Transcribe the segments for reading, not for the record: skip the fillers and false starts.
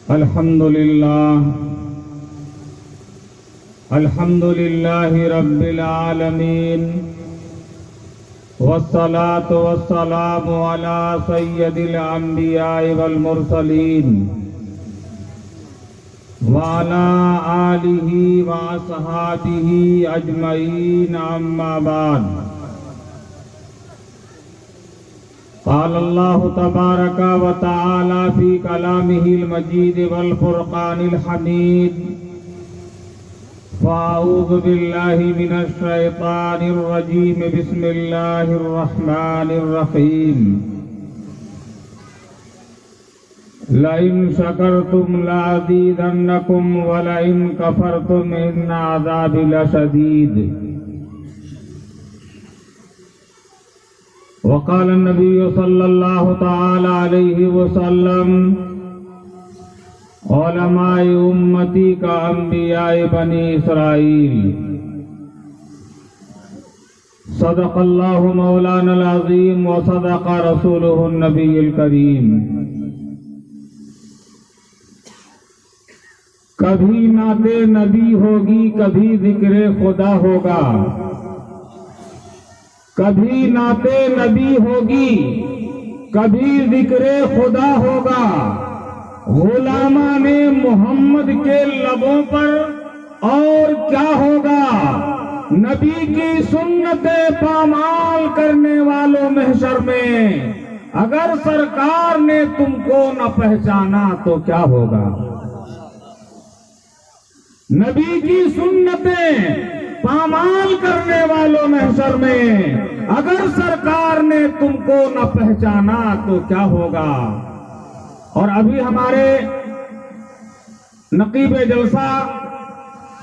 الحمد لله رب العالمين والصلاة والسلام على سيد الأنبياء والمرسلين وعلى آله وأصحابه أجمعين أما بعد قال الله تبارك وتعالى في كلامه المجيد والفرقان الحميد فأعوذ بالله من الشيطان الرجيم بسم الله الرحمن الرحيم لئن شكرتم لأزيدنكم ولئن كفرتم إن عذابي لشديد وقال النبي صلى الله تعالى عليه وسلم علماء امتی كأنبياء بني اسرائيل صدق الله مولانا العظيم وصدق رسوله النبي الكريم کبھی نعت نبی ہوگی کبھی ذکر خدا ہوگا کبھی نعت نبی ہوگی کبھی ذکر خدا ہوگا غلامان محمد کے لبوں پر اور کیا ہوگا نبی کی سنت پامال کرنے والوں محشر میں اگر سرکار نے تم کو نہ پہچانا تو کیا ہوگا نبی کی سنتیں پامال کرنے والوں محشر میں اگر سرکار نے تم کو نہ پہچانا تو کیا ہوگا اور ابھی ہمارے نقیب جلسہ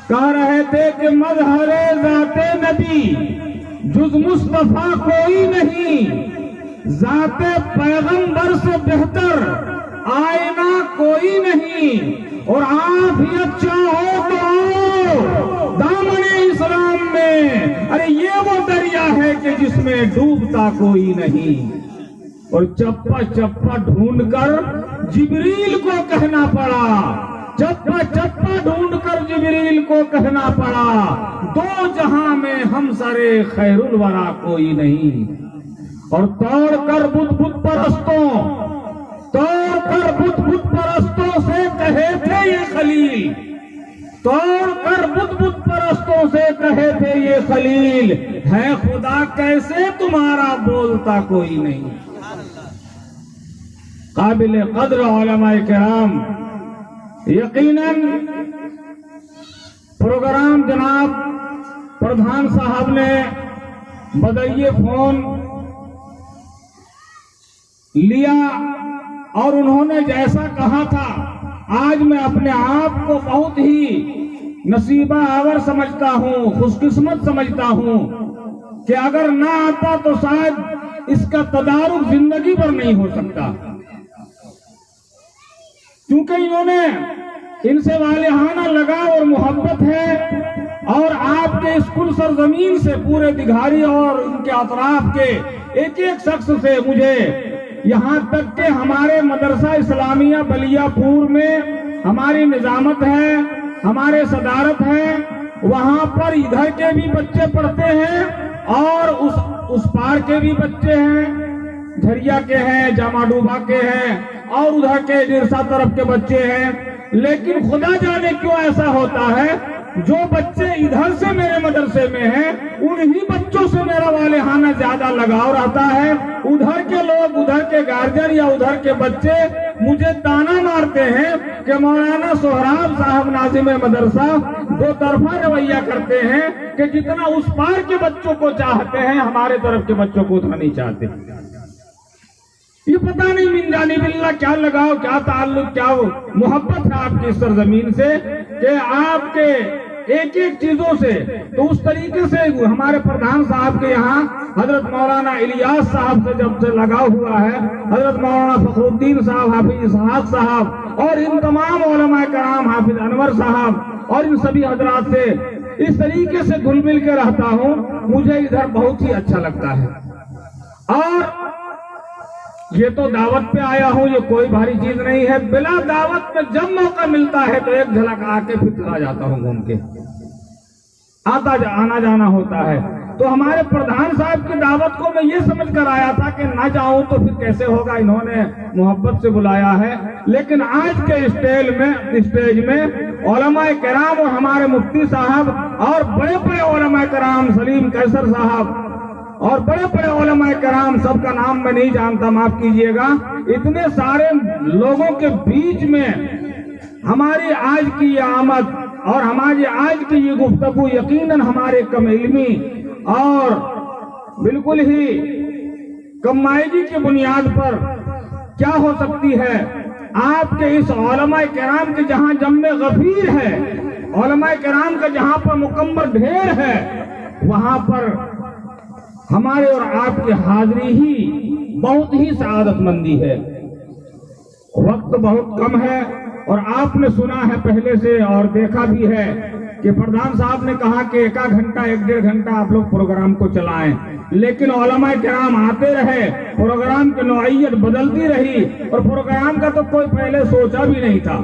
کہہ رہے تھے کہ مظہر ذات نبی جز مصطفیٰ کوئی نہیں ذات پیغمبر سے بہتر آئینہ کوئی نہیں اور عافیت چاہو تو آؤ دامن اسلام میں ارے یہ وہ دریا ہے کہ جس میں ڈوبتا کوئی نہیں اور چپا چپا ڈھونڈ کر جبریل کو کہنا پڑا چپا چپا ڈھونڈ کر جبریل کو کہنا پڑا دو جہاں میں ہم سرے خیر الورا کوئی نہیں اور توڑ کر بت پرستوں سے کہے تھے یہ خلیل توڑ کر بت پرستوں سے کہے تھے یہ خلیل ہے خدا کیسے تمہارا بولتا کوئی نہیں قابل قدر علماء کرام یقیناً پروگرام جناب پردھان صاحب نے بدیے فون لیا اور انہوں نے جیسا کہا تھا آج میں اپنے آپ کو بہت ہی نصیبہ آور سمجھتا ہوں خوش قسمت سمجھتا ہوں کہ اگر نہ آتا تو شاید اس کا تدارک زندگی پر نہیں ہو سکتا کیونکہ انہوں نے ان سے والہانہ لگاؤ اور محبت ہے اور آپ کے اسکول سرزمین سے پورے دگھاری اور ان کے اطراف کے ایک ایک شخص سے مجھے یہاں تک کہ ہمارے مدرسہ اسلامیہ بلیا پور میں ہماری نظامت ہے ہمارے صدارت ہے وہاں پر ادھر کے بھی بچے پڑھتے ہیں اور اس پار کے بھی بچے ہیں جھریا کے ہیں جامع ڈوبا کے ہیں اور ادھر کے جرسا طرف کے بچے ہیں لیکن خدا جانے کیوں ایسا ہوتا ہے جو بچے ادھر سے میرے مدرسے میں ہیں انہی بچوں سے میرا والہانہ زیادہ لگاؤ رہتا ہے ادھر کے لوگ ادھر کے گارجن یا ادھر کے بچے مجھے تانا مارتے ہیں کہ مولانا سہراب صاحب ناظم مدرسہ دو طرفہ رویہ کرتے ہیں کہ جتنا اس پار کے بچوں کو چاہتے ہیں ہمارے طرف کے بچوں کو اتنا نہیں چاہتے یہ پتہ نہیں من جانب اللہ کیا لگاؤ کیا تعلق کیا محبت ہے آپ کی سرزمین سے کہ آپ کے ایک ایک چیزوں سے تو اس طریقے سے ہمارے پردھان صاحب کے یہاں حضرت مولانا الیاس صاحب سے جب سے لگاؤ ہوا ہے حضرت مولانا فخر الدین صاحب حافظ اسحاق صاحب اور ان تمام علماء کرام حافظ انور صاحب اور ان سبھی حضرات سے اس طریقے سے گھل مل کے رہتا ہوں مجھے ادھر بہت ہی اچھا لگتا ہے اور یہ تو دعوت پہ آیا ہوں، یہ کوئی بھاری چیز نہیں ہے، بلا دعوت میں جب موقع ملتا ہے تو ایک جھلک آ کے پھر چلا جاتا ہوں گھوم کے، آنا جانا ہوتا ہے۔ تو ہمارے پردھان صاحب کی دعوت کو میں یہ سمجھ کر آیا تھا کہ نہ جاؤں تو پھر کیسے ہوگا، انہوں نے محبت سے بلایا ہے۔ لیکن آج کے اسٹیج میں علماء کرام اور ہمارے مفتی صاحب اور بڑے بڑے علماء کرام، سلیم قیصر صاحب اور بڑے بڑے علماء کرام، سب کا نام میں نہیں جانتا، معاف کیجئے گا، اتنے سارے لوگوں کے بیچ میں ہماری آج کی یہ آمد اور ہماری آج کی یہ گفتگو یقیناً ہمارے کم علمی اور بالکل ہی کم مائگی کی بنیاد پر کیا ہو سکتی ہے۔ آپ کے اس علماء کرام کے جہاں جمع غفیر ہے، علماء کرام کا جہاں پر مکمل ڈھیر ہے، وہاں پر ہمارے اور آپ کی حاضری ہی بہت ہی سعادت مندی ہے۔ وقت بہت کم ہے اور آپ نے سنا ہے پہلے سے اور دیکھا بھی ہے کہ پردھان صاحب نے کہا کہ ایک گھنٹہ 1.5 گھنٹہ آپ لوگ پروگرام کو چلائیں، لیکن علماء کرام آتے رہے، پروگرام کی نوعیت بدلتی رہی اور پروگرام کا تو کوئی پہلے سوچا بھی نہیں تھا۔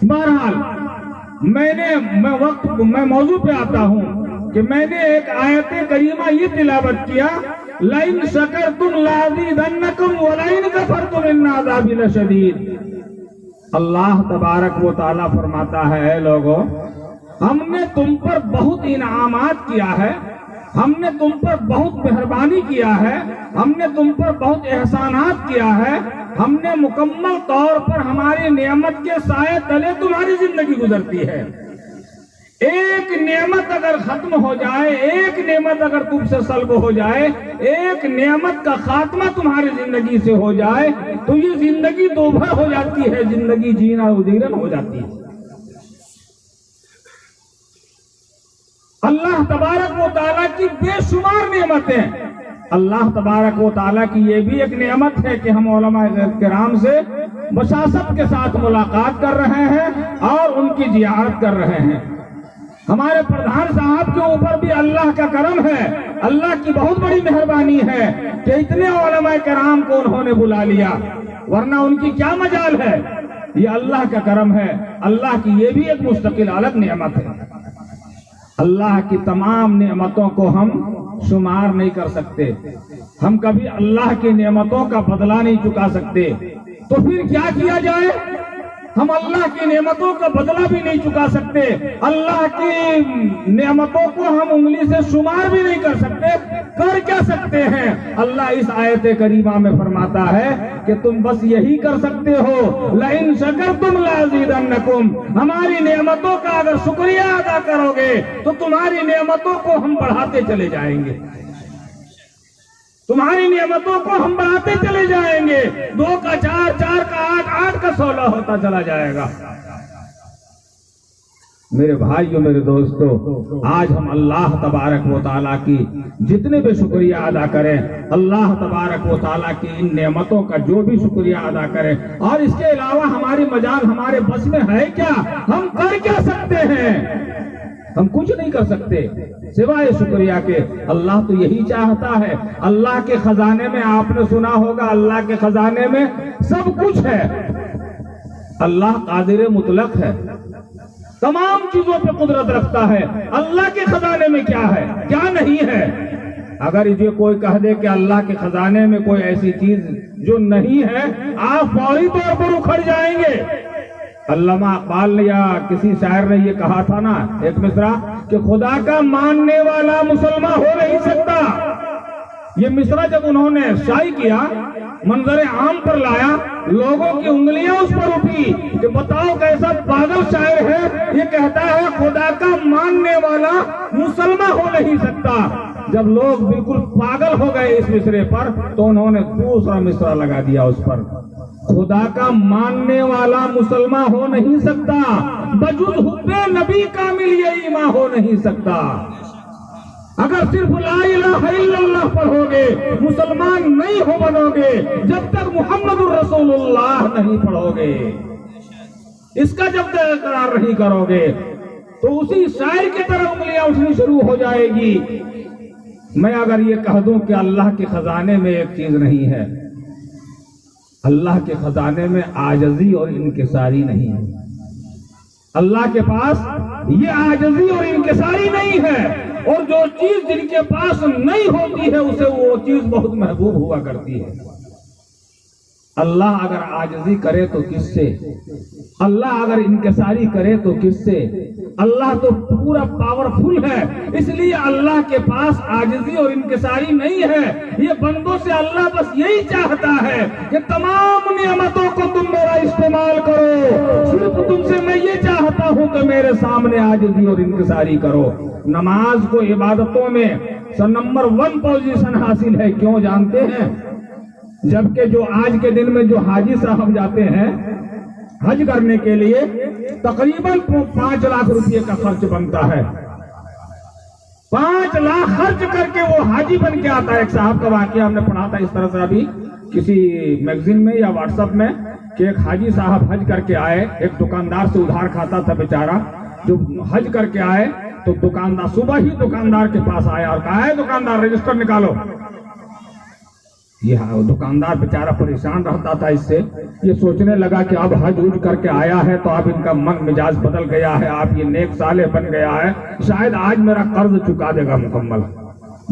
بہرحال میں موضوع پہ آتا ہوں کہ میں نے ایک آیت کریمہ یہ تلاوت کیا، لَإِن شَكَرْتُمْ لَأَزِيدَنَّكُمْ وَلَئِن كَفَرْتُمْ إِنَّ عَذَابِي لَشَدِيدٌ۔ اللہ تبارک و تعالیٰ فرماتا ہے، اے لوگو، ہم نے تم پر بہت انعامات کیا ہے، ہم نے تم پر بہت مہربانی کیا ہے، ہم نے تم پر بہت احسانات کیا ہے، ہم نے مکمل طور پر ہماری نعمت کے سائے تلے تمہاری زندگی گزرتی ہے۔ ایک نعمت اگر ختم ہو جائے، ایک نعمت اگر تم سے سلب ہو جائے، ایک نعمت کا خاتمہ تمہاری زندگی سے ہو جائے تو یہ زندگی دوبھر ہو جاتی ہے، زندگی جینا ادیرن ہو جاتی ہے۔ اللہ تبارک و تعالیٰ کی بے شمار نعمتیں، اللہ تبارک و تعالیٰ کی یہ بھی ایک نعمت ہے کہ ہم علماء کرام سے بشاشت کے ساتھ ملاقات کر رہے ہیں اور ان کی زیارت کر رہے ہیں۔ ہمارے پردھان صاحب کے اوپر بھی اللہ کا کرم ہے، اللہ کی بہت بڑی مہربانی ہے کہ اتنے علماء کرام کو انہوں نے بلا لیا، ورنہ ان کی کیا مجال ہے۔ یہ اللہ کا کرم ہے، اللہ کی یہ بھی ایک مستقل الگ نعمت ہے۔ اللہ کی تمام نعمتوں کو ہم شمار نہیں کر سکتے، ہم کبھی اللہ کی نعمتوں کا بدلہ نہیں چکا سکتے، تو پھر کیا کیا جائے؟ ہم اللہ کی نعمتوں کا بدلہ بھی نہیں چکا سکتے، اللہ کی نعمتوں کو ہم انگلی سے شمار بھی نہیں کر سکتے، کر کیا سکتے ہیں؟ اللہ اس آیت کریمہ میں فرماتا ہے کہ تم بس یہی کر سکتے ہو، لَإِن شَكَرْتُمْ لَأَزِيدَنَّكُمْ، ہماری نعمتوں کا اگر شکریہ ادا کرو گے تو تمہاری نعمتوں کو ہم بڑھاتے چلے جائیں گے، تمہاری نعمتوں کو ہم بڑھاتے چلے جائیں گے، 2 کا 4، 4 کا 8، 8 کا 16 ہوتا چلا جائے گا۔ میرے بھائیوں، میرے دوستو، آج ہم اللہ تبارک و تعالیٰ کی جتنے بھی شکریہ ادا کریں، اللہ تبارک و تعالیٰ کی ان نعمتوں کا جو بھی شکریہ ادا کریں، اور اس کے علاوہ ہماری مجال ہمارے بس میں ہے کیا؟ ہم کر کیا سکتے ہیں؟ ہم کچھ نہیں کر سکتے سوائے شکریہ کے۔ اللہ تو یہی چاہتا ہے، اللہ کے خزانے میں آپ نے سنا ہوگا، اللہ کے خزانے میں سب کچھ ہے، اللہ قادر مطلق ہے، تمام چیزوں پہ قدرت رکھتا ہے۔ اللہ کے خزانے میں کیا ہے، کیا نہیں ہے؟ اگر یہ کوئی کہہ دے کہ اللہ کے خزانے میں کوئی ایسی چیز جو نہیں ہے، آپ فوری طور پر اکھڑ جائیں گے۔ علامہ اقبال نے یا کسی شاعر نے یہ کہا تھا نا، ایک مصرع، کہ خدا کا ماننے والا مسلمان ہو نہیں سکتا۔ یہ مصرع جب انہوں نے شائع کیا، منظر عام پر لایا، لوگوں کی انگلیاں اس پر اٹھی کہ بتاؤ کیسا پاگل شاعر ہے، یہ کہتا ہے خدا کا ماننے والا مسلمان ہو نہیں سکتا۔ جب لوگ بالکل پاگل ہو گئے اس مصرے پر تو انہوں نے دوسرا مصرع لگا دیا اس پر، خدا کا ماننے والا مسلمان ہو نہیں سکتا، بجز حب نبی کامل یہ ایمان ہو نہیں سکتا۔ اگر صرف لا الہ الا اللہ پڑھو گے مسلمان نہیں ہو بنو گے، جب تک محمد الرسول اللہ نہیں پڑھو گے، اس کا جب تک اقرار نہیں کرو گے تو اسی شاعر کی طرح انگلیاں اٹھنی شروع ہو جائے گی۔ میں اگر یہ کہہ دوں کہ اللہ کے خزانے میں ایک چیز نہیں ہے، اللہ کے خزانے میں عاجزی اور انکساری نہیں ہے. اللہ کے پاس یہ عاجزی اور انکساری نہیں ہے، اور جو چیز جن کے پاس نہیں ہوتی ہے اسے وہ چیز بہت محبوب ہوا کرتی ہے. اللہ اگر عاجزی کرے تو کس سے، اللہ اگر انکساری کرے تو کس سے؟ اللہ تو پورا پاورفل ہے، اس لیے اللہ کے پاس عاجزی اور انکساری نہیں ہے. یہ بندوں سے اللہ بس یہی چاہتا ہے کہ تمام نعمتوں کو تم میرا استعمال کرو، صرف تم سے میں یہ چاہتا ہوں کہ میرے سامنے عاجزی اور انکساری کرو. نماز کو عبادتوں میں نمبر 1 پوزیشن حاصل ہے. کیوں جانتے ہیں؟ جبکہ جو آج کے دن میں جو حاجی صاحب جاتے ہیں حج کرنے کے لیے تقریباً 5 لاکھ روپے کا خرچ بنتا ہے. 5 لاکھ خرچ کر کے وہ حاجی بن کے آتا ہے. ایک صاحب کا واقعہ ہم نے پڑھا تھا اس طرح سے ابھی کسی میگزین میں یا واٹس ایپ میں کہ ایک حاجی صاحب حج کر کے آئے، ایک دکاندار سے ادھار کھاتا تھا بیچارہ. جو حج کر کے آئے تو دکاندار صبح ہی دکاندار کے پاس آیا اور کہا ہے دکاندار رجسٹر نکالو. یہ دکاندار بیچارہ پریشان رہتا تھا اس سے. یہ سوچنے لگا کہ اب حج اج کر کے آیا ہے تو اب ان کا من مزاج بدل گیا ہے، آپ یہ نیک صالح بن گیا ہے، شاید آج میرا قرض چکا دے گا مکمل.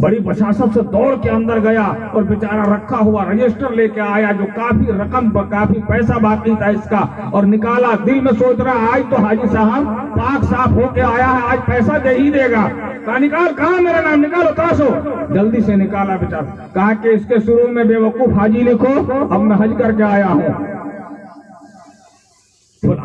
بڑی بشاشت سے دوڑ کے اندر گیا اور بیچارہ رکھا ہوا رجسٹر لے کے آیا جو کافی رقم کافی پیسہ باقی تھا اس کا، اور نکالا. دل میں سوچ رہا آج تو حاجی صاحب پاک صاف ہو کے آیا ہے، آج پیسہ دے ہی دے گا. کہا نکال، کہاں میرا نام نکالو تراشو. جلدی سے نکالا بیچارہ. کہا کہ اس کے شروع میں بے وقوف حاجی لکھو، اب میں حج کر کے آیا ہوں.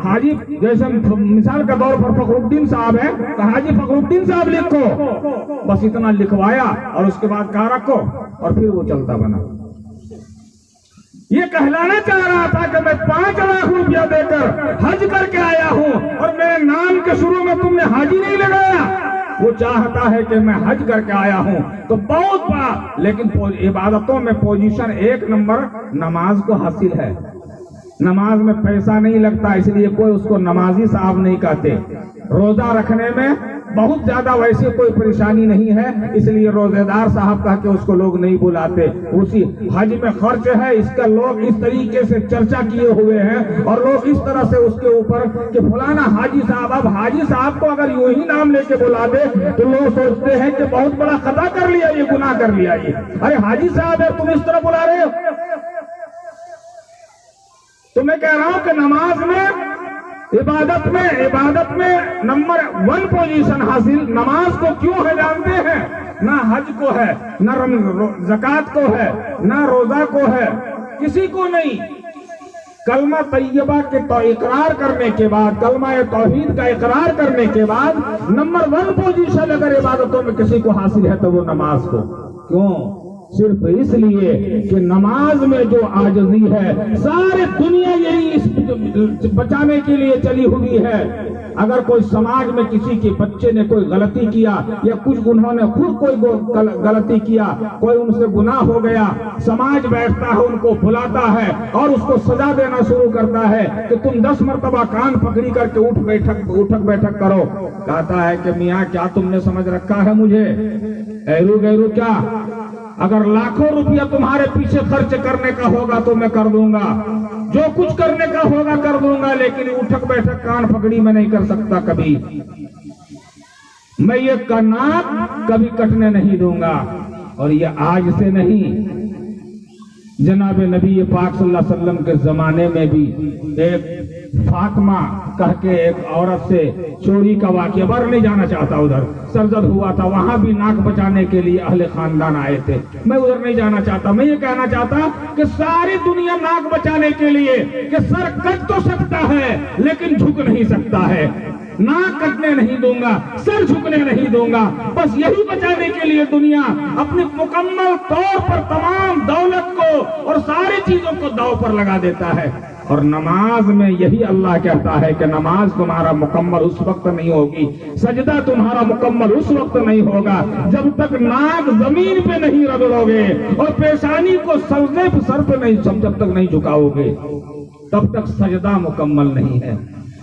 حاجی جیسے مثال کے طور پر فخر الدین صاحب ہے، کہا حاجی فخر الدین صاحب لکھو. بس اتنا لکھوایا اور اس کے بعد کہا رکھو، اور پھر وہ چلتا بنا. یہ کہلانا چاہ رہا تھا کہ میں 5 لاکھ روپیہ دے کر حج کر کے آیا ہوں اور میرے نام کے شروع میں تم نے حاجی نہیں لگایا. وہ چاہتا ہے کہ میں حج کر کے آیا ہوں تو بہت بڑا. لیکن عبادتوں میں پوزیشن 1 نمبر نماز کو حاصل ہے. نماز میں پیسہ نہیں لگتا، اس لیے کوئی اس کو نمازی صاحب نہیں کہتے. روزہ رکھنے میں بہت زیادہ ویسے کوئی پریشانی نہیں ہے، اس لیے روزے دار صاحب کہہ کے اس کو لوگ نہیں بلاتے. اسی حج میں خرچ ہے، اس کا لوگ اس طریقے سے چرچا کیے ہوئے ہیں اور لوگ اس طرح سے اس کے اوپر کہ فلانا حاجی صاحب. اب حاجی صاحب کو اگر یوں ہی نام لے کے بلا دے تو لوگ سوچتے ہیں کہ بہت بڑا خطا کر لیا، یہ گناہ کر لیا. یہ ارے حاجی صاحب ہے، تم اس طرح بلا رہے ہو. تو میں کہہ رہا ہوں کہ نماز میں عبادت میں نمبر 1 پوزیشن حاصل نماز کو کیوں ہے جانتے ہیں؟ نہ حج کو ہے، نہ زکوٰۃ کو ہے، نہ روزہ کو ہے، کسی کو نہیں. کلمہ طیبہ کے اقرار کرنے کے بعد، کلمہ توحید کا اقرار کرنے کے بعد نمبر 1 پوزیشن اگر عبادتوں میں کسی کو حاصل ہے تو وہ نماز کو. کیوں؟ صرف اس لیے کہ نماز میں جو عاجزی ہے ساری دنیا یہی بچانے کے لیے چلی ہوئی ہے. اگر کوئی سماج میں کسی کے بچے نے کوئی غلطی کیا یا کچھ انہوں نے خود کوئی غلطی کیا، کوئی ان سے گناہ ہو گیا، سماج بیٹھتا ہے ان کو بلاتا ہے اور اس کو سزا دینا شروع کرتا ہے کہ تم 10 مرتبہ کان پکڑی کر کے اٹھک بیٹھک کرو. کہتا ہے کہ میاں کیا تم نے سمجھ رکھا ہے مجھے؟ ایرو گیرو کیا؟ اگر لاکھوں روپیہ تمہارے پیچھے خرچ کرنے کا ہوگا تو میں کر دوں گا، جو کچھ کرنے کا ہوگا کر دوں گا، لیکن اٹھک بیٹھک کان پکڑی میں نہیں کر سکتا کبھی. میں یہ ناک کبھی کٹنے نہیں دوں گا. اور یہ آج سے نہیں، جناب نبی پاک صلی اللہ علیہ وسلم کے زمانے میں بھی ایک فاطمہ کہہ کے ایک عورت سے چوری کا واقعہ، بر نہیں جانا چاہتا، ادھر سرزد ہوا تھا، وہاں بھی ناک بچانے کے لیے اہل خاندان آئے تھے. میں ادھر نہیں جانا چاہتا. میں یہ کہنا چاہتا کہ ساری دنیا ناک بچانے کے لیے کہ سر کٹ تو سکتا ہے لیکن جھک نہیں سکتا ہے. ناک کٹنے نہیں دوں گا، سر جھکنے نہیں دوں گا. بس یہی بچانے کے لیے دنیا اپنی مکمل طور پر تمام دولت کو اور ساری چیزوں کو داؤ پر لگا دیتا ہے. اور نماز میں یہی اللہ کہتا ہے کہ نماز تمہارا مکمل اس وقت نہیں ہوگی، سجدہ تمہارا مکمل اس وقت نہیں ہوگا جب تک ناک زمین پہ نہیں رگڑو گے اور پیشانی کو سجدے پہ سر پہ نہیں، جب تک نہیں جھکاؤ گے تب تک سجدہ مکمل نہیں ہے.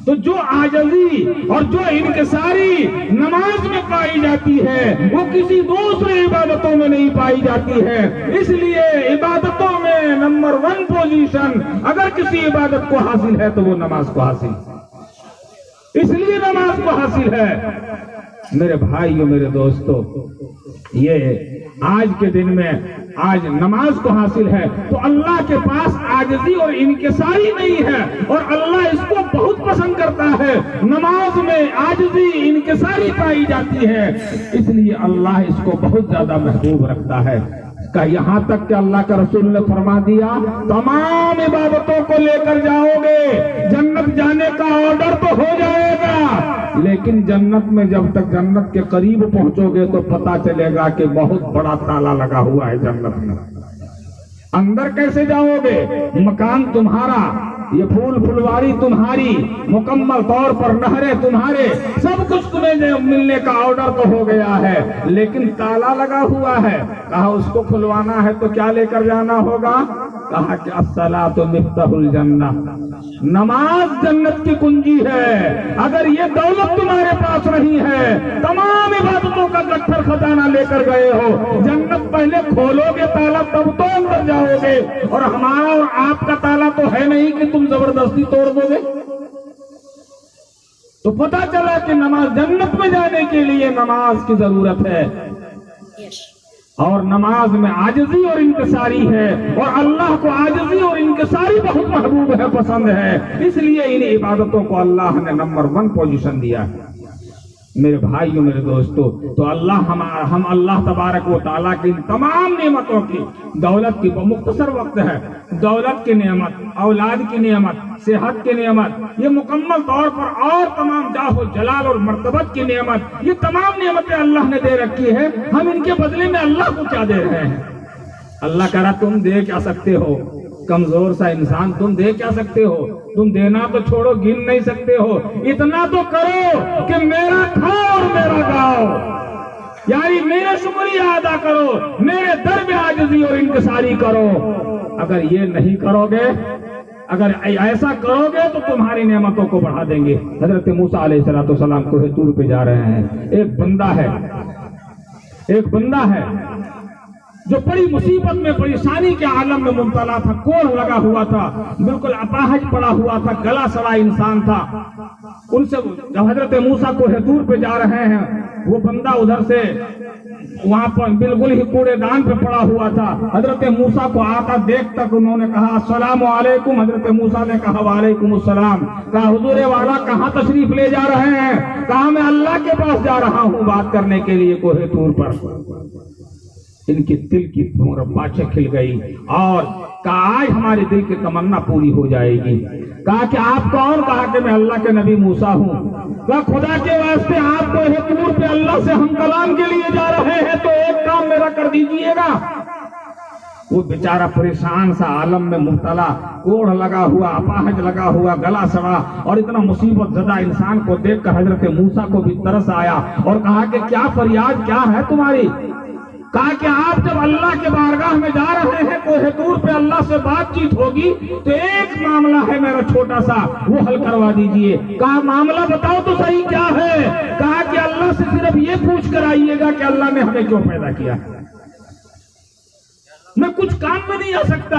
تو جو عاجزی اور جو انکساری نماز میں پائی جاتی ہے وہ کسی دوسرے عبادتوں میں نہیں پائی جاتی ہے. اس لیے عبادتوں میں نمبر 1 پوزیشن اگر کسی عبادت کو حاصل ہے تو وہ نماز کو حاصل ہے، اس لیے نماز کو حاصل ہے۔ میرے بھائیو، میرے دوستو، یہ آج کے دن میں آج نماز کو حاصل ہے تو اللہ کے پاس عاجزی اور انکساری نہیں ہے، اور اللہ اس کو بہت پسند کرتا ہے۔ نماز میں عاجزی انکساری پائی جاتی ہے، اس لیے اللہ اس کو بہت زیادہ محبوب رکھتا ہے۔ کہ یہاں تک کہ اللہ کا رسول نے فرما دیا تمام عبادتوں کو لے کر جاؤ گے، جنت جانے کا آرڈر تو ہو جائے گا، لیکن جنت میں جب تک جنت کے قریب پہنچو گے تو پتا چلے گا کہ بہت بڑا تالا لگا ہوا ہے جنت میں۔ اندر کیسے جاؤ گے؟ مکان تمہارا، یہ پھول پھلواری تمہاری، مکمل طور پر نہریں تمہارے، سب کچھ تمہیں ملنے کا آرڈر تو ہو گیا ہے، لیکن تالا لگا ہوا ہے۔ کہا اس کو کھلوانا ہے تو کیا لے کر جانا ہوگا؟ کہا کہ الصلاۃ مفتاح الجنہ، نماز جنت کی کنجی ہے۔ اگر یہ دولت تمہارے پاس نہیں ہے، تمام عبادتوں کا گٹھر خزانہ لے کر گئے ہو، جنت پہلے کھولو گے تالا تب تو اندر جاؤ گے، اور ہمارا اور آپ کا تالا تو ہے نہیں کہ تم زبردستی توڑ دو گے۔ تو پتا چلا کہ نماز جنت میں جانے کے لیے نماز کی ضرورت ہے، اور نماز میں عاجزی اور انکساری ہے، اور اللہ کو عاجزی اور انکساری بہت محبوب ہے، پسند ہے، اس لیے ان عبادتوں کو اللہ نے نمبر 1 پوزیشن دیا ہے۔ میرے بھائیوں، میرے دوستو، تو ہم اللہ تبارک و تعالیٰ کی تمام نعمتوں کی، دولت کی مختصر وقت ہے، دولت کی نعمت، اولاد کی نعمت، صحت کی نعمت، یہ مکمل طور پر، اور تمام جاہ و جلال اور مرتبت کی نعمت، یہ تمام نعمتیں اللہ نے دے رکھی ہے، ہم ان کے بدلے میں اللہ کو کیا دے رہے ہیں؟ اللہ کہہ رہا تم دے کیا سکتے ہو؟ کمزور سا انسان تم دے کیا سکتے ہو؟ تم دینا تو چھوڑو، گن نہیں سکتے ہو، اتنا تو کرو کہ میرا کھاؤ اور میرا گاؤ، یعنی میرا شکریہ ادا کرو، میرے در میں عاجزی اور انکساری کرو۔ اگر یہ نہیں کرو گے، اگر ایسا کرو گے تو تمہاری نعمتوں کو بڑھا دیں گے۔ حضرت موسیٰ علیہ السلام کوہ طور پہ جا رہے ہیں، ایک بندہ ہے جو بڑی مصیبت میں، پریشانی کے عالم میں مبتلا تھا، کوڑ لگا ہوا تھا، بالکل اپاہج پڑا ہوا تھا، گلا سڑا انسان تھا۔ ان سے جب حضرت موسیٰ کوہ طور پہ جا رہے ہیں، وہ بندہ ادھر سے وہاں پر بالکل ہی کوڑے دان پہ پڑا ہوا تھا۔ حضرت موسیٰ کو آتا دیکھ تک انہوں نے کہا السلام علیکم، حضرت موسیٰ نے کہا وعلیکم السلام۔ کہا حضور والا کہاں تشریف لے جا رہے ہیں؟ کہا میں اللہ کے پاس جا رہا ہوں بات کرنے کے لیے کوہ طور پر۔ ان کی دل کی باچیں کھل گئی، اور کہا آج ہمارے دل کی تمنا پوری ہو جائے گی۔ کہا کہ آپ کون؟ کہا کہ میں اللہ کے نبی موسیٰ ہوں۔ کہا خدا کے واسطے آپ کو ایک طور پہ اللہ سے ہم کلام کے لیے جا رہے ہیں تو ایک کام میرا کر دیجئے گا۔ وہ بیچارہ پریشان سا عالم میں مبتلا، کوڑ لگا ہوا، اپاہج لگا ہوا، گلا سڑا، اور اتنا مصیبت زدہ انسان کو دیکھ کر حضرت موسیٰ کو بھی ترس آیا، اور کہا کہ کیا فریاد کیا ہے تمہاری؟ کہا کہ آپ جب اللہ کے بارگاہ میں جا رہے ہیں، کوہ طور پہ اللہ سے بات چیت ہوگی تو ایک معاملہ ہے میرا چھوٹا سا، وہ حل کروا دیجئے۔ کہا معاملہ بتاؤ تو صحیح کیا ہے؟ کہا کہ اللہ سے صرف یہ پوچھ کر آئیے گا کہ اللہ نے ہمیں کیوں پیدا کیا ہے۔ میں کچھ کام میں نہیں آ سکتا،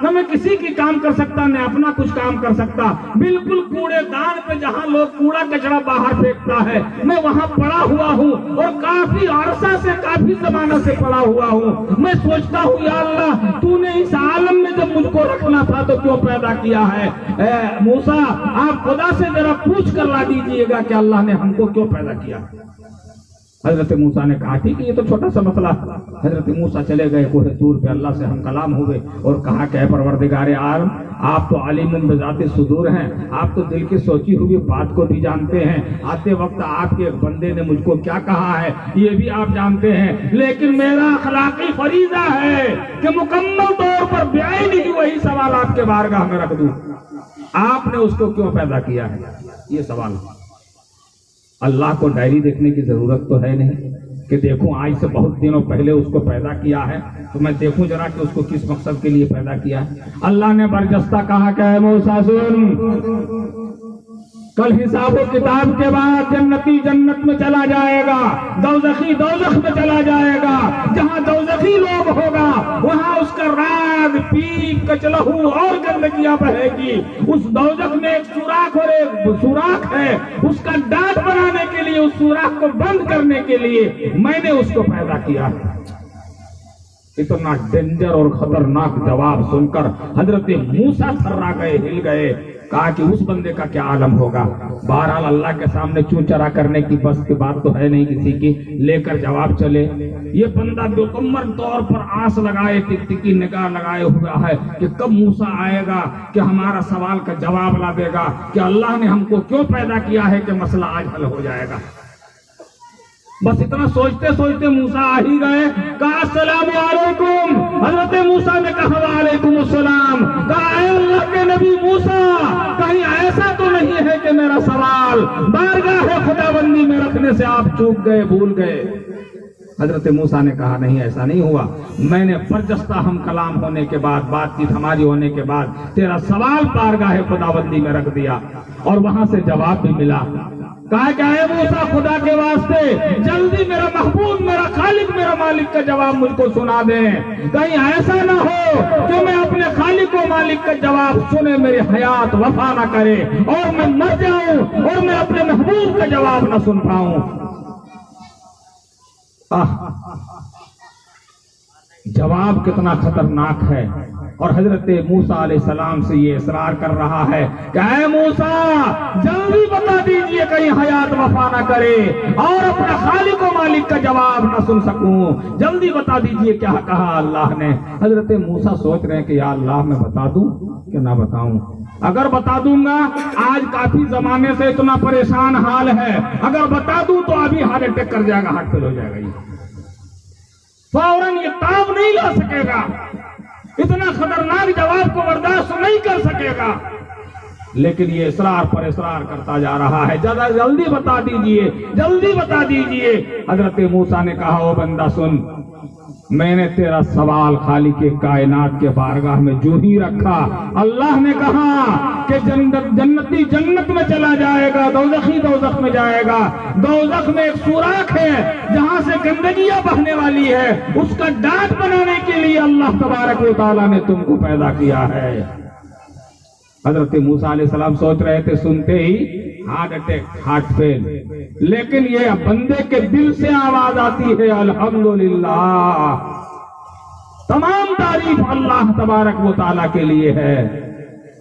نہ میں کسی کی کام کر سکتا، نہ اپنا کچھ کام کر سکتا، بالکل کوڑے دان پہ جہاں لوگ کوڑا کچڑا باہر پھینکتا ہے میں وہاں پڑا ہوا ہوں، اور کافی عرصہ سے، کافی زمانہ سے پڑا ہوا ہوں۔ میں سوچتا ہوں یا اللہ تو نے اس عالم میں جب مجھ کو رکھنا تھا تو کیوں پیدا کیا ہے؟ اے موسیٰ آپ خدا سے ذرا پوچھ کر لا دیجئے گا کہ اللہ نے ہم کو کیوں پیدا کیا۔ حضرت موسیٰ نے کہا ٹھیک ہے، یہ تو چھوٹا سا مسئلہ۔ حضرت موسیٰ چلے گئے کوہ طور پہ، اللہ سے ہم کلام ہوئے، اور کہا کہ اے پروردگار عالم، آپ تو عالم بذات صدور ہیں، آپ تو دل کی سوچی ہوئی بات کو بھی جانتے ہیں، آتے وقت آپ کے ایک بندے نے مجھ کو کیا کہا ہے یہ بھی آپ جانتے ہیں، لیکن میرا اخلاقی فریضہ ہے کہ مکمل طور پر بعین ہی وہی سوال آپ کے بارگاہ میں رکھ دوں، آپ نے اس کو کیوں پیدا کیا ہے؟ یہ سوال۔ اللہ کو ڈائری دیکھنے کی ضرورت تو ہے نہیں کہ دیکھوں آج سے بہت دنوں پہلے اس کو پیدا کیا ہے تو میں دیکھوں ذرا کہ اس کو کس مقصد کے لیے پیدا کیا ہے۔ اللہ نے برجستہ کہا کہ اے موسیٰ سن، کل حساب و کتاب کے بعد جنتی جنت میں چلا جائے گا، دوزخی دوزخ میں چلا جائے گا، جہاں دوزخی لوگ ہوگا وہاں اس کا راگ پی کچلہو اور گندگیاں بہے گی. اس دوزخ میں ایک سوراخ اور ایک سوراخ ہے. اس کا ڈانٹ بنانے کے لیے, اس سوراخ کو بند کرنے کے لیے میں نے اس کو پیدا کیا ہے. اتنا ڈینجر اور خطرناک جواب سن کر حضرت موسیٰ تھرا گئے, ہل گئے. کہا کہ اس بندے کا کیا عالم ہوگا. بہرحال اللہ کے سامنے چوں چرا کرنے کی بس کی بات تو ہے نہیں کسی کی, لے کر جواب چلے. یہ بندہ مکمل طور پر آس لگائے, ٹکٹکی نگاہ لگائے ہوا ہے کہ کب موسیٰ آئے گا کہ ہمارا سوال کا جواب لا دے گا کہ اللہ نے ہم کو کیوں پیدا کیا ہے کہ مسئلہ آج حل ہو جائے گا. بس اتنا سوچتے سوچتے موسیٰ آ ہی گئے. کہا السلام علیکم. حضرت موسیٰ نے کہا وعلیکم السلام. کہا اے اللہ کے نبی موسیٰ, کہیں ایسا تو نہیں ہے کہ میرا سوال بارگاہ خداوندی میں رکھنے سے آپ چوک گئے, بھول گئے. حضرت موسیٰ نے کہا نہیں, ایسا نہیں ہوا. میں نے برجستہ ہم کلام ہونے کے بعد, بات چیت ہماری ہونے کے بعد تیرا سوال بارگاہ خداوندی میں رکھ دیا اور وہاں سے جواب بھی ملا. کہا کہ اے موسیٰ خدا کے واسطے جلدی میرا محبوب, میرا خالق, میرا مالک کا جواب مجھ کو سنا دیں. کہیں ایسا نہ ہو کہ میں اپنے خالق و مالک کا جواب سنے میری حیات وفا نہ کرے اور میں مر جاؤں اور میں اپنے محبوب کا جواب نہ سن پاؤں. جواب کتنا خطرناک ہے. اور حضرت موسیٰ علیہ السلام سے یہ اصرار کر رہا ہے کہ اے موسیٰ جلدی بتا دیجئے کہیں حیات وفا نہ کرے اور اپنا خالق و مالک کا جواب نہ سن سکوں. جلدی بتا دیجئے کیا کہا اللہ نے. حضرت موسیٰ سوچ رہے ہیں کہ یا اللہ میں بتا دوں کہ نہ بتاؤں. اگر بتا دوں گا, آج کافی زمانے سے اتنا پریشان حال ہے, اگر بتا دوں تو ابھی ہارٹ اٹیک کر جائے گا, ہارٹ فیل ہو جائے گا, یہ فوراً یہ تاب نہیں لا سکے گا, اتنا خطرناک جواب کو برداشت نہیں کر سکے گا. لیکن یہ اصرار پر اصرار کرتا جا رہا ہے, جلدی بتا دیجئے, جلدی بتا دیجئے. حضرت موسیٰ نے کہا او بندہ سن, میں نے تیرا سوال خالق کائنات کے بارگاہ میں جو ہی رکھا, اللہ نے کہا کہ جنتی جنت میں چلا جائے گا, دوزخی دوزخ میں جائے گا. دوزخ میں ایک سوراخ ہے جہاں سے گندگیاں بہنے والی ہے, اس کا ڈانٹ بنانے کے لیے اللہ تبارک و تعالیٰ نے تم کو پیدا کیا ہے. حضرت موسیٰ علیہ السلام سوچ رہے تھے, سنتے ہی ہارٹ اٹیک, ہارٹ فیل. لیکن یہ بندے کے دل سے آواز آتی ہے الحمدللہ, تمام تعریف اللہ تبارک و تعالیٰ کے لیے ہے.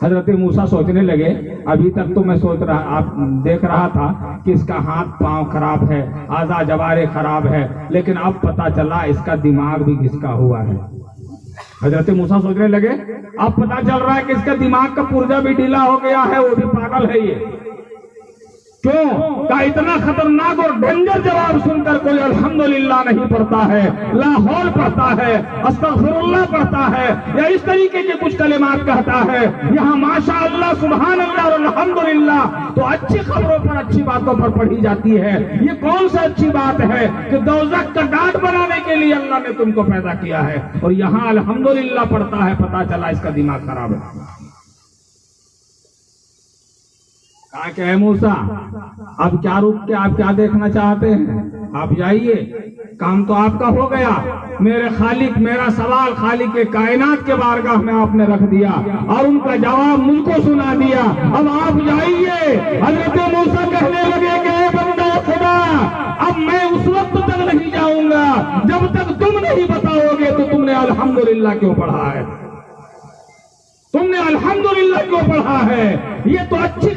حضرت موسیٰ سوچنے لگے, ابھی تک تو میں سوچ رہا, آپ دیکھ رہا تھا کہ اس کا ہاتھ پاؤں خراب ہے, اعضاء جوارے خراب ہے, لیکن اب پتا چلا اس کا دماغ بھی گھسکا ہوا ہے. حضرت موسیٰ سوچنے لگے, اب پتا چل رہا ہے کہ اس کا دماغ کا پرزا بھی ڈھیلا ہو گیا ہے, وہ بھی پاگل ہے. یہ کیوں کا اتنا خطرناک اور ڈینجر جواب سن کر کوئی الحمدللہ نہیں پڑھتا ہے, لا حول پڑھتا ہے, استغفر اللہ پڑھتا ہے, یا اس طریقے کے کچھ کلمات کہتا ہے. یہاں ماشاء اللہ, سبحان اللہ اور الحمدللہ تو اچھی خبروں پر, اچھی باتوں پر پڑھی جاتی ہے. یہ کون سا اچھی بات ہے کہ دوزخ کا ڈانٹ بنانے کے لیے اللہ نے تم کو پیدا کیا ہے, اور یہاں الحمدللہ پڑھتا ہے, پتا چلا اس کا دماغ خراب ہے. کہا کہ اے موسیٰ اب کیا رک کے آپ کیا دیکھنا چاہتے ہیں, آپ جائیے, کام تو آپ کا ہو گیا. میرے خالق, میرا سوال خالق کائنات کے بارگاہ میں آپ نے رکھ دیا اور ان کا جواب مجھ کو سنا دیا, اب آپ جائیے. حضرت موسیٰ کہنے لگے کہ اے بندہ خدا, اب میں اس وقت تک نہیں جاؤں گا جب تک تم نہیں بتاؤ گے تو تم نے الحمدللہ کیوں پڑھا ہے, تم نے الحمدللہ کیوں پڑھا ہے. یہ تو اچھی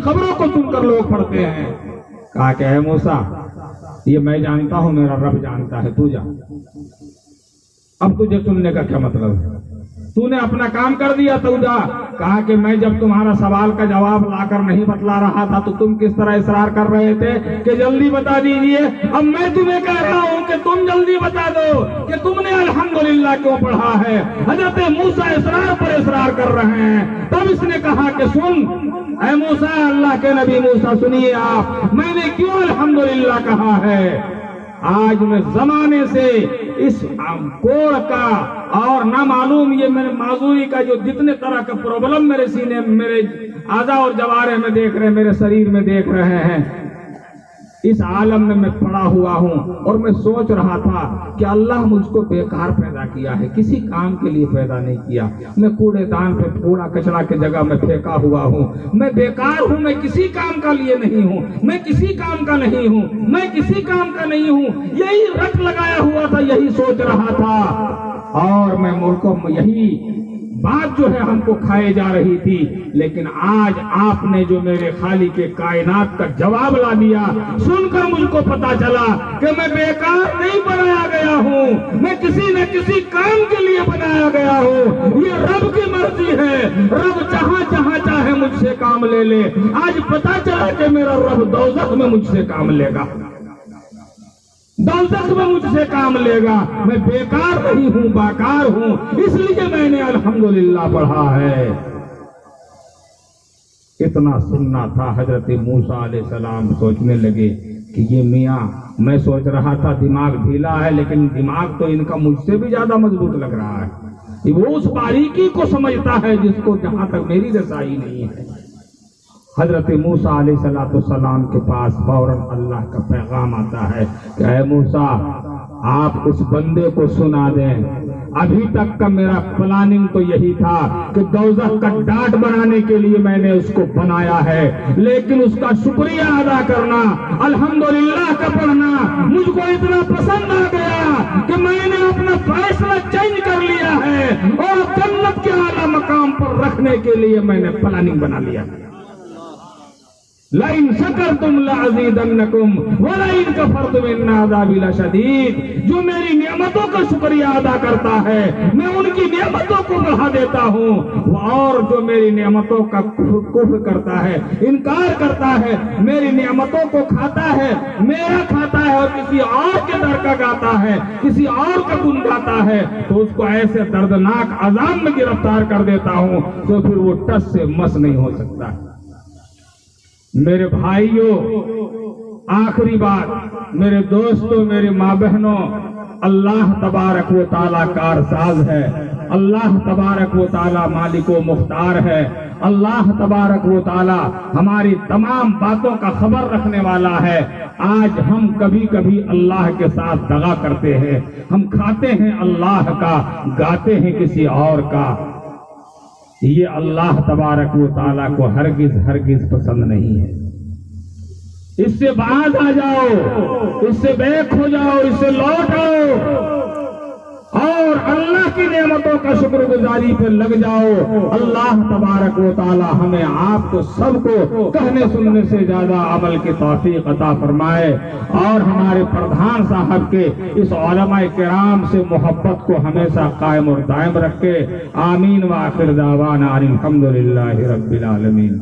خبروں کو سن کر لوگ پڑھتے ہیں. کہا کہ اے موسیٰ یہ میں جانتا ہوں, میرا رب جانتا ہے, تو جا. اب تجھے سننے کا کیا مطلب ہے, تو نے اپنا کام کر دیا, تو جا. کہا کہ میں جب تمہارا سوال کا جواب لا کر نہیں بتلا رہا تھا تو تم کس طرح اصرار کر رہے تھے کہ جلدی بتا دیجئے. اب میں تمہیں کہہ رہا ہوں کہ تم جلدی بتا دو کہ تم نے الحمدللہ کیوں پڑھا ہے. حضرت موسیٰ اصرار پر اصرار کر رہے ہیں. تب اس نے کہا کہ سن اے موسیٰ, اللہ کے نبی موسیٰ سنیے آپ, میں نے کیوں الحمدللہ کہا ہے. آج میں زمانے سے اس کوڑ کا اور نہ معلوم یہ میرے معذوری کا جو جتنے طرح کا پرابلم میرے سینے, میرے اعضاء اور جوارے میں دیکھ رہے ہیں, میرے شریر میں دیکھ رہے ہیں, اس عالم میں میں پڑا ہوا ہوں اور میں سوچ رہا تھا کہ اللہ مجھ کو بیکار پیدا کیا ہے، کسی کام کے لیے پیدا نہیں کیا۔ میں کوڑے دان پہ کوڑا کچرا کی جگہ میں پھینکا ہوا ہوں، میں بیکار ہوں، میں کسی کام کا لیے نہیں ہوں، میں کسی کام کا نہیں ہوں، میں کسی کام کا نہیں ہوں۔ یہی رٹ لگایا ہوا تھا، یہی سوچ رہا تھا، اور میں ملکوں میں یہی بات جو ہے ہم کو کھائے جا رہی تھی۔ لیکن آج آپ نے جو میرے خالق کائنات کا جواب لا دیا، سن کر مجھ کو پتا چلا کہ میں بیکار نہیں بنایا گیا ہوں، میں کسی نہ کسی کام کے لیے بنایا گیا ہوں۔ یہ رب کی مرضی ہے، رب جہاں جہاں چاہے مجھ سے کام لے لے۔ آج پتا چلا کہ میرا رب دوزخ میں مجھ سے کام لے گا، دوزخ میں مجھ سے کام لے گا۔ میں بیکار نہیں ہوں، باکار ہوں، اس لیے میں نے الحمدللہ پڑھا ہے۔ اتنا سننا تھا، حضرت موسیٰ علیہ السلام سوچنے لگے کہ یہ میاں، میں سوچ رہا تھا دماغ ڈھیلا ہے، لیکن دماغ تو ان کا مجھ سے بھی زیادہ مضبوط لگ رہا ہے۔ وہ اس باریکی کو سمجھتا ہے جس کو جہاں تک میری رسائی نہیں ہے۔ حضرت موسیٰ علیہ السلام کے پاس فوراً اللہ کا پیغام آتا ہے کہ اے موسیٰ، آپ اس بندے کو سنا دیں، ابھی تک کا میرا پلاننگ تو یہی تھا کہ دوزخ کا ڈاٹ بنانے کے لیے میں نے اس کو بنایا ہے، لیکن اس کا شکریہ ادا کرنا، الحمدللہ کا پڑھنا مجھ کو اتنا پسند آ گیا کہ میں نے اپنا فیصلہ چینج کر لیا ہے، اور جنت کے اعلیٰ مقام پر رکھنے کے لیے میں نے پلاننگ بنا لیا۔ لَئِن شَكَرْتُمْ لَأَزِيدَنَّكُمْ وَلَئِن كَفَرْتُمْ إِنَّ عَذَابِي لَشَدِيدٌ۔ جو میری نعمتوں کا شکریہ ادا کرتا ہے میں ان کی نعمتوں کو بڑھا دیتا ہوں، اور جو میری نعمتوں کا کفر کرتا ہے، انکار کرتا ہے، میری نعمتوں کو کھاتا ہے، میرا کھاتا ہے اور کسی اور کے در کا گاتا ہے، کسی اور کا گن گاتا ہے، تو اس کو ایسے دردناک عذاب میں گرفتار کر دیتا ہوں تو پھر وہ ٹس سے مس نہیں ہو سکتا۔ میرے بھائیوں، آخری بات، میرے دوستوں، میرے ماں بہنوں، اللہ تبارک و تعالیٰ کارساز ہے، اللہ تبارک و تعالیٰ مالک و مختار ہے، اللہ تبارک و تعالیٰ ہماری تمام باتوں کا خبر رکھنے والا ہے۔ آج ہم کبھی کبھی اللہ کے ساتھ دغا کرتے ہیں، ہم کھاتے ہیں اللہ کا، گاتے ہیں کسی اور کا۔ یہ اللہ تبارک و تعالیٰ کو ہرگز ہرگز پسند نہیں ہے۔ اس سے باز آ جاؤ، اس سے بیک ہو جاؤ، اس سے لوٹ آؤ، اور اللہ کی نعمتوں کا شکر گزاری پہ لگ جاؤ۔ اللہ تبارک و تعالیٰ ہمیں آپ کو سب کو کہنے سننے سے زیادہ عمل کی توفیق عطا فرمائے، اور ہمارے پردھان صاحب کے اس علماء کرام سے محبت کو ہمیشہ قائم اور دائم رکھے۔ آمین وآخر دعوانا الحمدللہ رب العالمین۔